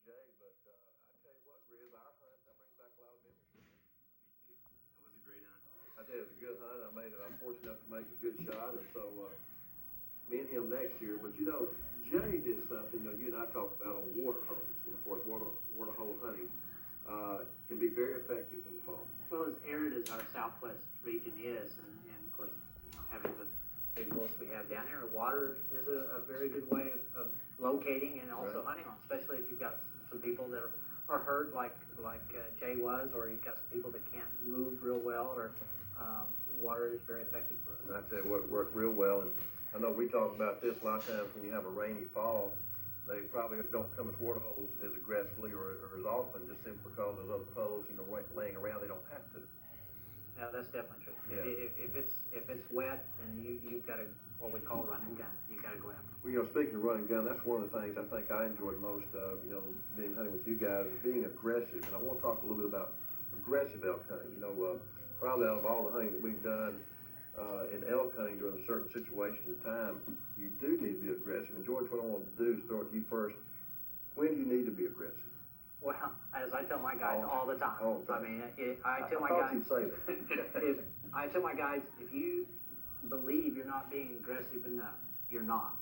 Jay, but I tell you what, Grizz, our hunt, that brings back a lot of memories for me. Me too. That was a great hunt. I did. It was a good hunt. I'm fortunate enough to make a good shot, and so me and him next year. But Jay did something. You and I talked about on water holes. Of course, water hole hunting can be very effective in the fall. Well, as arid as our southwest region is, and of course, having the big bulls we have down here, water is a very good way of locating and also hunting on, especially if you've got some people that are hurt like Jay was, or you've got some people that can't move real well, or water is very effective for us. And I tell you what, worked real well. And I know we talk about this a lot of times when you have a rainy fall. They probably don't come as water holes as aggressively or as often, just simply because there's other puddles, laying around. They don't have to. Yeah, that's definitely true. Yeah. If it's wet, then you've got to, what we call run and gun. You got to go after. Well, speaking of run and gun, that's one of the things I think I enjoyed most of, being hunting with you guys, is being aggressive. And I want to talk a little bit about aggressive elk hunting. Probably out of all the hunting that we've done in elk hunting during a certain situation of time, you do need to be aggressive. And George, what I want to do is throw it to you first. When do you need to be aggressive? Well, as I tell my guys all the time. All the time. I mean, I tell my guys. You'd say that. I tell my guys, if you believe you're not being aggressive enough, you're not.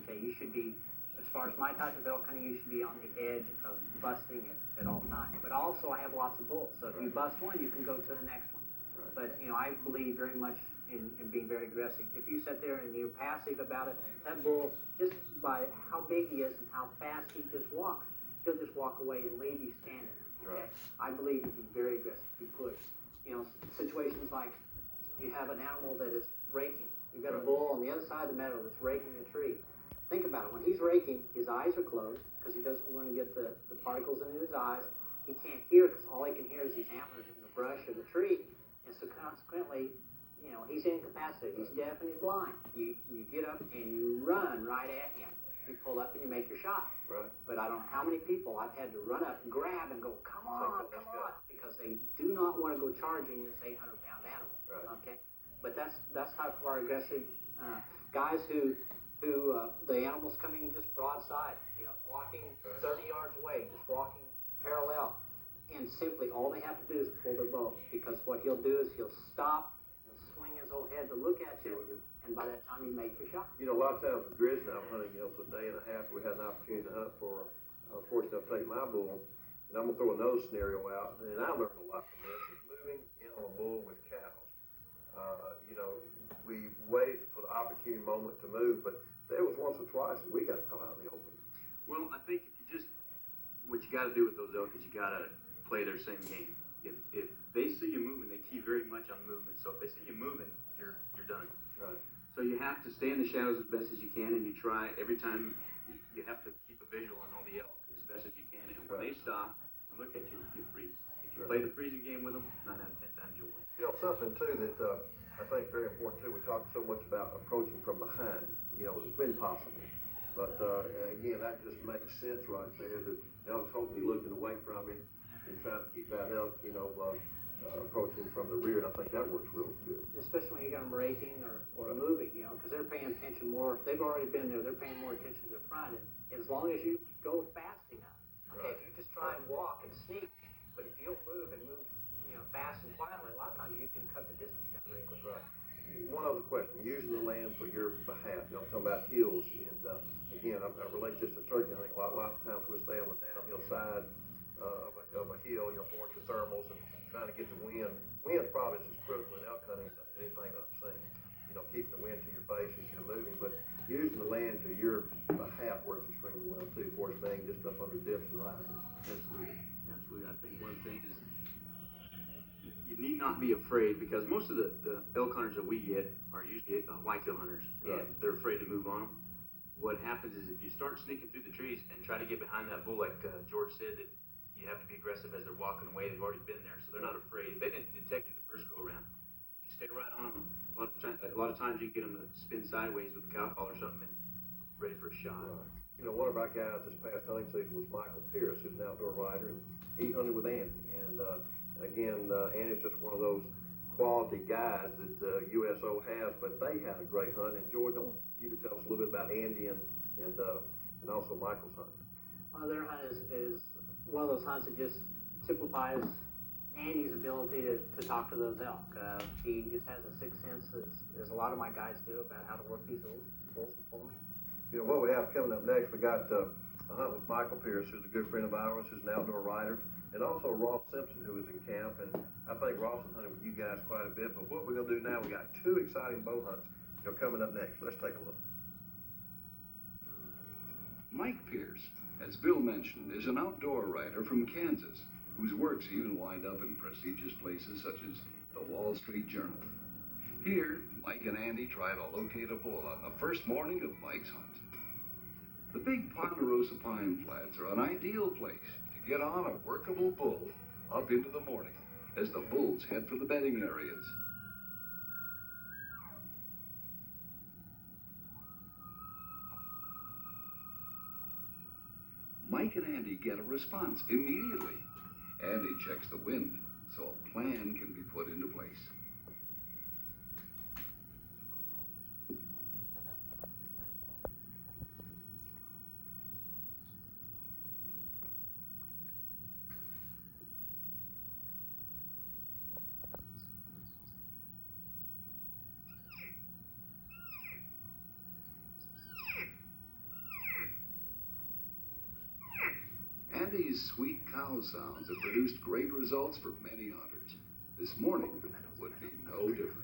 Okay, you should be, as far as my type of elk hunting, you should be on the edge of busting it at all times. But also, I have lots of bulls, so if you bust one, you can go to the next one. Right. But I believe very much in being very aggressive. If you sit there and you're passive about it, that bull, just by how big he is and how fast he just walks, he'll just walk away and leave you standing. Okay? Right. I believe you be very aggressive. You push. Situations like you have an animal that is raking. You've got a bull on the other side of the meadow that's raking a tree. Think about it. When he's raking, his eyes are closed because he doesn't want to get the particles into his eyes. He can't hear because all he can hear is these antlers in the brush of the tree. And so consequently, he's incapacitated. He's deaf and he's blind. You get up and you run right at him. You pull up and you make your shot. Right. But I don't know how many people I've had to run up and grab and go, come on, because they do not want to go charging this 800-pound animal. Right. Okay. But that's how far aggressive guys who the animal's coming just broadside, walking 30 yards away, just walking parallel, and simply all they have to do is pull their bow, because what he'll do is he'll stop and swing his old head to look at you, and by that time you make your shot. A lot of times with Grizz now, I'm hunting, for a day and a half. We had an opportunity to hunt for, fortunate enough to take my bull, and I'm going to throw another scenario out, and I learned a lot from this, is moving in on a bull with cows. We waited for the opportune moment to move, but there was once or twice that we got to come out in the open. Well, I think what you got to do with those elk is you got to play their same game. If they see you moving, they key very much on movement. So if they see you moving, you're done. Right. So you have to stay in the shadows as best as you can, and you try every time. You have to keep a visual on all the elk as best as you can. And when they stop and look at you, you freeze. If you play the freezing game with them, 9 out of 10 times you'll win. Something too that I think is very important too. We talk so much about approaching from behind, when possible. But again, that just makes sense right there. That elk's hopefully looking away from him and trying to keep that elk, approaching from the rear. And I think that works real good. Especially when you got them raking or moving, because they're paying attention more. If they've already been there, they're paying more attention to the front. And as long as you go fast enough, okay, if you just try and walk and sneak, but if you'll move and move, fast and quietly, a lot of times you can cut the distance down very quickly. Right. One other question: using the land for your behalf. I'm talking about hills, and again, I relate this to turkey hunting. A lot of times we'll stay on the downhill side of a hill, for your thermals and trying to get the wind. Wind probably is as critical in elk hunting as anything I've seen. Keeping the wind to your face as you're moving, but using the land to your behalf works extremely well too, for staying just up under dips and rises. Absolutely. I think one thing is you need not be afraid, because most of the elk hunters that we get are usually whitetail hunters, and they're afraid to move on them. What happens is if you start sneaking through the trees and try to get behind that bull, like George said, that you have to be aggressive as they're walking away. They've already been there, so they're not afraid. If they didn't detect you the first go around, if you stay right on them, a lot of times you can get them to spin sideways with a cow call or something and ready for a shot. Right. One of our guys this past hunting season was Michael Pierce, who's an outdoor rider, and he hunted with Andy. And again, Andy's just one of those quality guys that USO has, but they had a great hunt. And George, I want you to tell us a little bit about Andy and also Michael's hunt. Well, their hunt is one of those hunts that just simplifies Andy's ability to talk to those elk. He just has a sixth sense, as a lot of my guys do, about how to work these bulls and pull them in. You know, what we have coming up next, we got a hunt with Michael Pierce, who's a good friend of ours, who's an outdoor writer, and also Ross Simpson, who was in camp. And I think Ross has hunted with you guys quite a bit. But what we're going to do now, we got two exciting bow hunts, coming up next. Let's take a look. Mike Pierce, as Bill mentioned, is an outdoor writer from Kansas, whose works even wind up in prestigious places such as the Wall Street Journal. Here, Mike and Andy try to locate a bull on the first morning of Mike's hunt. The big Ponderosa pine flats are an ideal place to get on a workable bull up into the morning as the bulls head for the bedding areas. Mike and Andy get a response immediately. Andy checks the wind so a plan can be put into place. Andy's sweet cow sounds have produced great results for many hunters. This morning would be no different.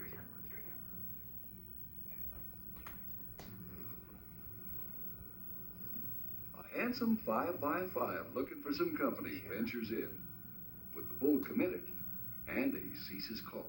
A handsome 5x5 looking for some company ventures in. With the bull committed, Andy ceases calling.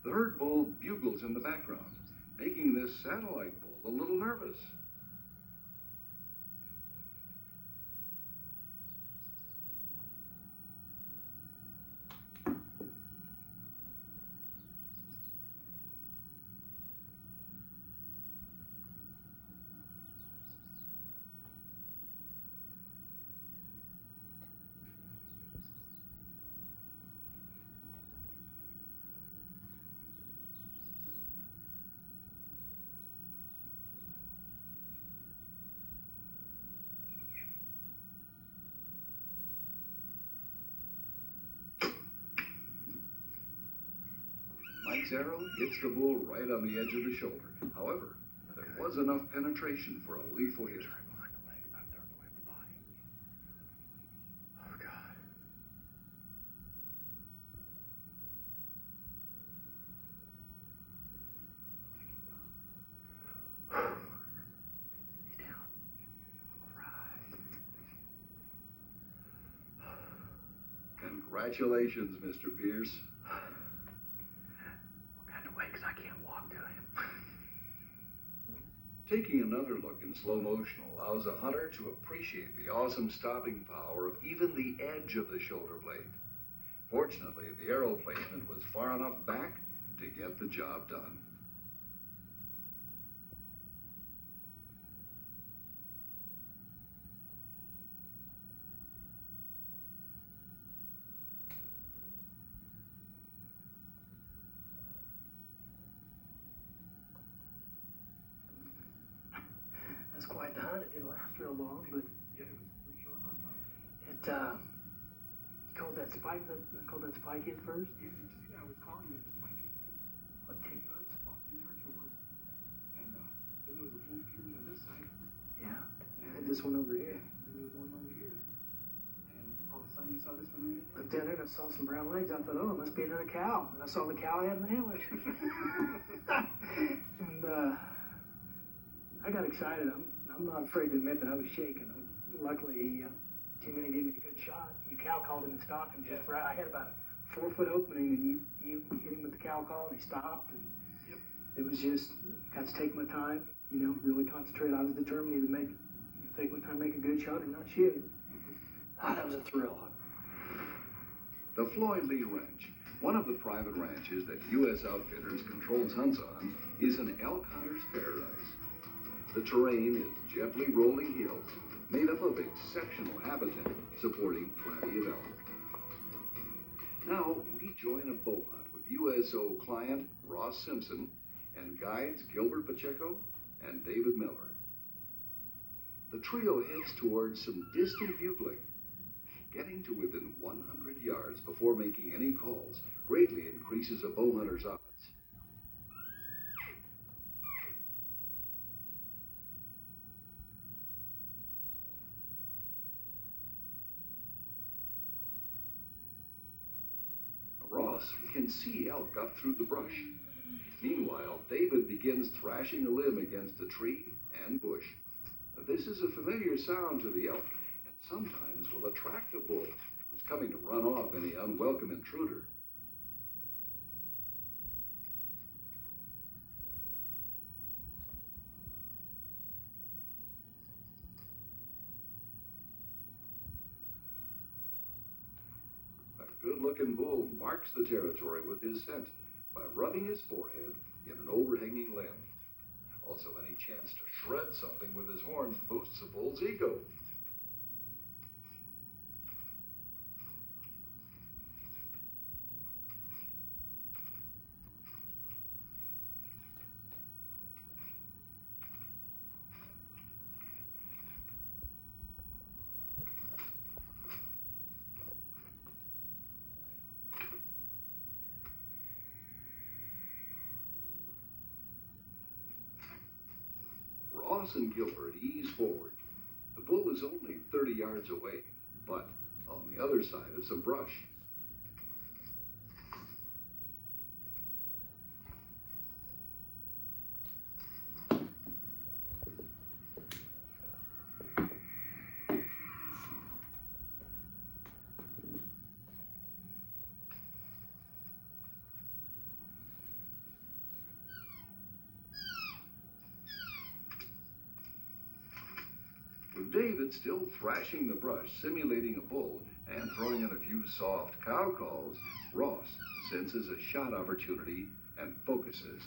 The herd bull bugles in the background, making this satellite bull a little nervous. Mike's arrow hits the bull right on the edge of the shoulder. However, there was enough penetration for a lethal hit. Behind the leg, not dark away from the body. Oh, God. He's down. All right. Congratulations, Mr. Pierce. Taking another look in slow motion allows a hunter to appreciate the awesome stopping power of even the edge of the shoulder blade. Fortunately, the arrow placement was far enough back to get the job done. That's quite the hunt. It didn't last real long, but Yeah, it was pretty short hunt. it called that spike in first. Yeah, I was calling it the spike in. What, 10 yards? About 10 yards it was. And then there was a bull peering on this side. Yeah. And this one over here. And there was one over here. And all of a sudden you saw this one. Looked down there and I saw some brown legs. I thought, oh, it must be another cow. And I saw the cow had an antler. And I got excited. I'm not afraid to admit that I was shaking. Luckily, he came in and gave me a good shot. You cow called him and stopped him just right. I had about a 4-foot opening, and you hit him with the cow call, and he stopped. And Yep. it was just, got to take my time, really concentrate. I was determined to take my time, make a good shot, and not shoot. That was a thrill. The Floyd Lee Ranch, one of the private ranches that U.S. Outfitters controls hunts on, is an elk hunter's paradise. The terrain is gently rolling hills made up of exceptional habitat supporting plenty of elk. Now we join a bow hunt with USO client Ross Simpson and guides Gilbert Pacheco and David Miller. The trio heads towards some distant bugling. Getting to within 100 yards before making any calls greatly increases a bow hunter's odds. Ross can see elk up through the brush. Meanwhile, David begins thrashing a limb against a tree and bush. This is a familiar sound to the elk, and sometimes will attract a bull who's coming to run off any unwelcome intruder. A good-looking bull marks the territory with his scent by rubbing his forehead in an overhanging limb. Also, any chance to shred something with his horns boosts a bull's ego. Ross and Gilbert ease forward. The bull is only 30 yards away, but on the other side of some brush. With David still thrashing the brush, simulating a bull, and throwing in a few soft cow calls, Ross senses a shot opportunity and focuses.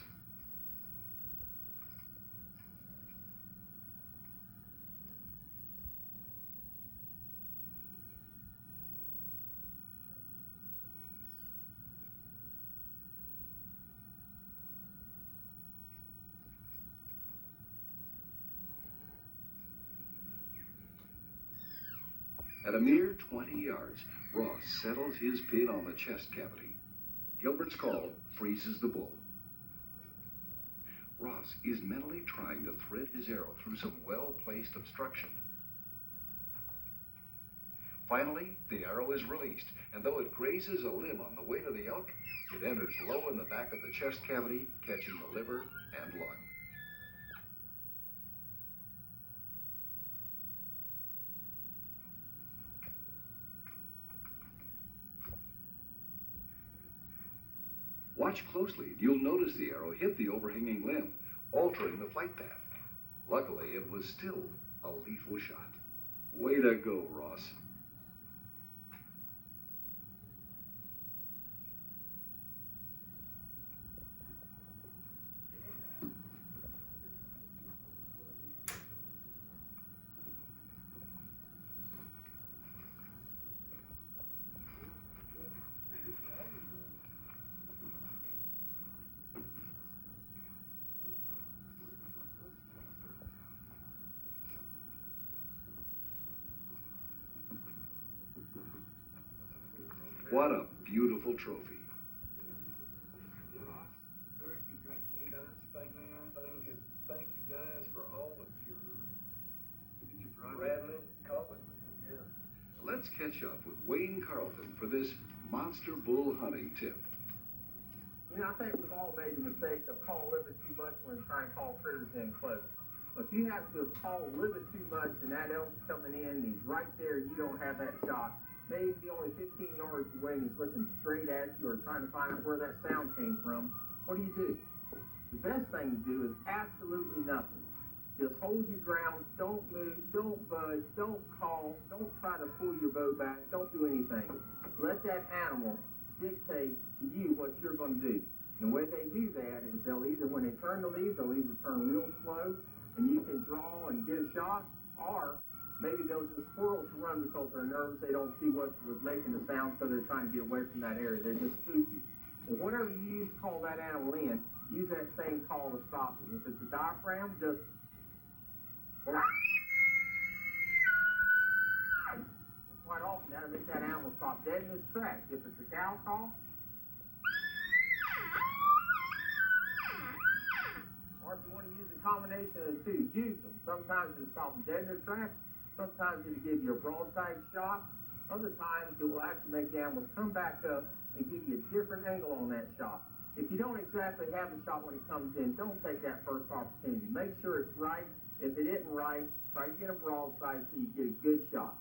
At a mere 20 yards, Ross settles his pin on the chest cavity. Gilbert's call freezes the bull. Ross is mentally trying to thread his arrow through some well-placed obstruction. Finally, the arrow is released, and though it grazes a limb on the way to the elk, it enters low in the back of the chest cavity, catching the liver and lung. Watch closely. You'll notice the arrow hit the overhanging limb, altering the flight path. Luckily, it was still a lethal shot. Way to go, Ross. What a beautiful trophy. Thank you guys for all of your rattling calling, man. Yeah. Let's catch up with Wayne Carlton for this monster bull hunting tip. I think we've all made the mistake of calling a little bit too much when trying to call critters in close. If you have to call a little bit too much and that elk's coming in and he's right there, you don't have that shot, may even be only 15 yards away and he's looking straight at you or trying to find out where that sound came from, what do? The best thing to do is absolutely nothing. Just hold your ground, don't move, don't budge, don't call, don't try to pull your bow back, don't do anything. Let that animal dictate to you what you're going to do. And the way they do that is they'll either, when they turn the leaves, they'll either turn real slow and you can draw and get a shot, or maybe they'll just whirl to run because they're nervous, they don't see what was making the sound, so they're trying to get away from that area. They're just spooky. And whatever you use to call that animal in, use that same call to stop it. If it's a diaphragm, just quite often that'll make that animal stop dead in its tracks. If it's a cow call, or if you want to use a combination of the two, use them. Sometimes it'll stop them dead in their tracks. Sometimes it'll give you a broadside shot. Other times it will actually make the animals come back up and give you a different angle on that shot. If you don't exactly have the shot when it comes in, don't take that first opportunity. Make sure it's right. If it isn't right, try to get a broadside so you get a good shot.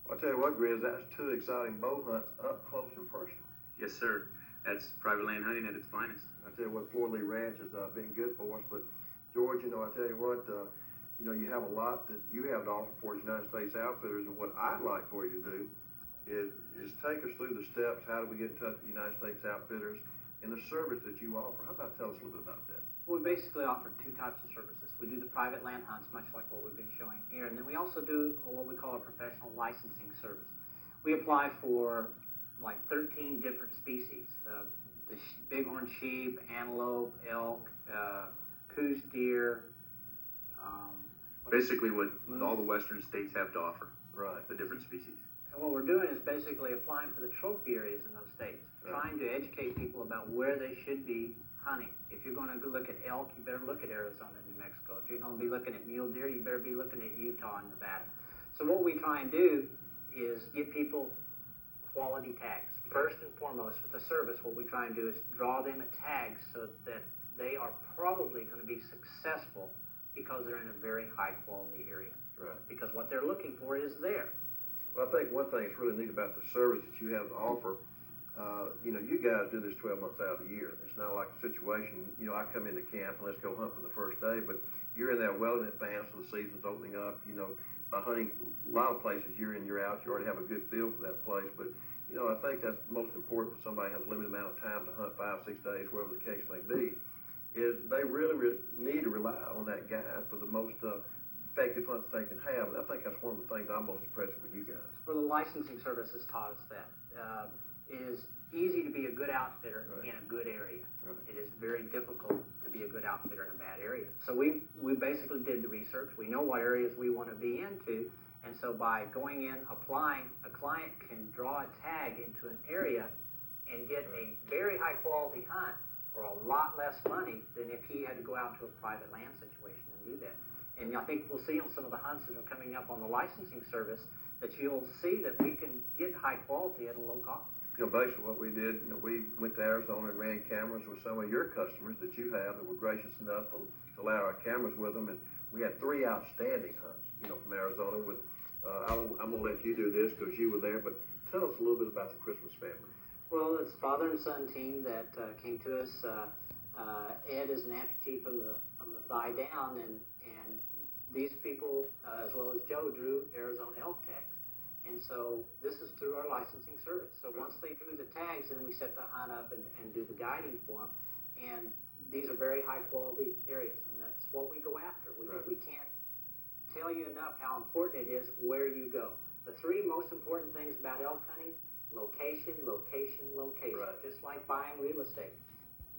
Well, I'll tell you what, Grizz, that's two exciting bow hunts up close and personal. Yes, sir. That's private land hunting at its finest. I tell you what, Floor Lee Ranch has been good for us, but George, I tell you what, you have a lot that you have to offer for United States Outfitters, and what I'd like for you to do is take us through the steps. How do we get in touch with United States Outfitters and the service that you offer? How about tell us a little bit about that? We basically offer two types of services. We do the private land hunts, much like what we've been showing here, and then we also do what we call a professional licensing service. We apply for like 13 different species: the bighorn sheep, antelope, elk, coos deer. Basically, what all the western states have to offer. Right. The different species. And what we're doing is basically applying for the trophy areas in those states, trying to educate people about where they should be hunting. If you're going to look at elk, you better look at Arizona and New Mexico. If you're going to be looking at mule deer, you better be looking at Utah and Nevada. So what we try and do is get people quality tags. First and foremost, with the service, what we try and do is draw them a tag so that they are probably going to be successful because they're in a very high quality area. Right. Because what they're looking for is there. Well, I think one thing that's really neat about the service that you have to offer, you guys do this 12 months out of the year. It's not like a situation, I come into camp and let's go hunt for the first day, but you're in there well in advance of the season's opening up. By hunting a lot of places year in, year out, you already have a good feel for that place. But, I think that's most important for somebody who has a limited amount of time to hunt 5, 6 days, whatever the case may be, is they really need to rely on that guide for the most effective hunts they can have. And I think that's one of the things I'm most impressed with you guys. Well, the licensing service has taught us that. It is easy to be a good outfitter in a good area. Right. It is very difficult to be a good outfitter in a bad area. So we basically did the research. We know what areas we want to be into. And so by going in, applying, a client can draw a tag into an area and get a very high quality hunt for a lot less money than if he had to go out to a private land situation and do that. And I think we'll see on some of the hunts that are coming up on the licensing service that you'll see that we can get high quality at a low cost. Basically what we did, we went to Arizona and ran cameras with some of your customers that you have that were gracious enough to allow our cameras with them. And we had 3 outstanding hunts, from Arizona with, I'm going to let you do this because you were there, but tell us a little bit about the Christmas family. Well, it's father and son team that came to us. Ed is an amputee from the thigh down, and these people, as well as Joe, drew Arizona elk tags. And so this is through our licensing service. So once they drew the tags, then we set the hunt up and do the guiding for them. And these are very high quality areas, and that's what we go after. We can't tell you enough how important it is where you go. The 3 most important things about elk hunting: location, location, location. Right. Just like buying real estate.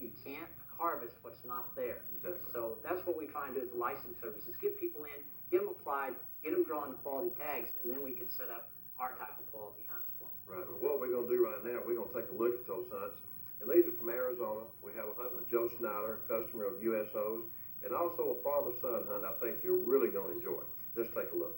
You can't harvest what's not there. Exactly. So that's what we try and do as a license services. Get people in, get them applied, get them drawing quality tags, and then we can set up our type of quality hunts for them. Right. Well, what we're going to do right now, we're going to take a look at those hunts. And these are from Arizona. We have a hunt with Joe Snyder, a customer of USO's, and also a father-son hunt I think you're really going to enjoy. Let's take a look.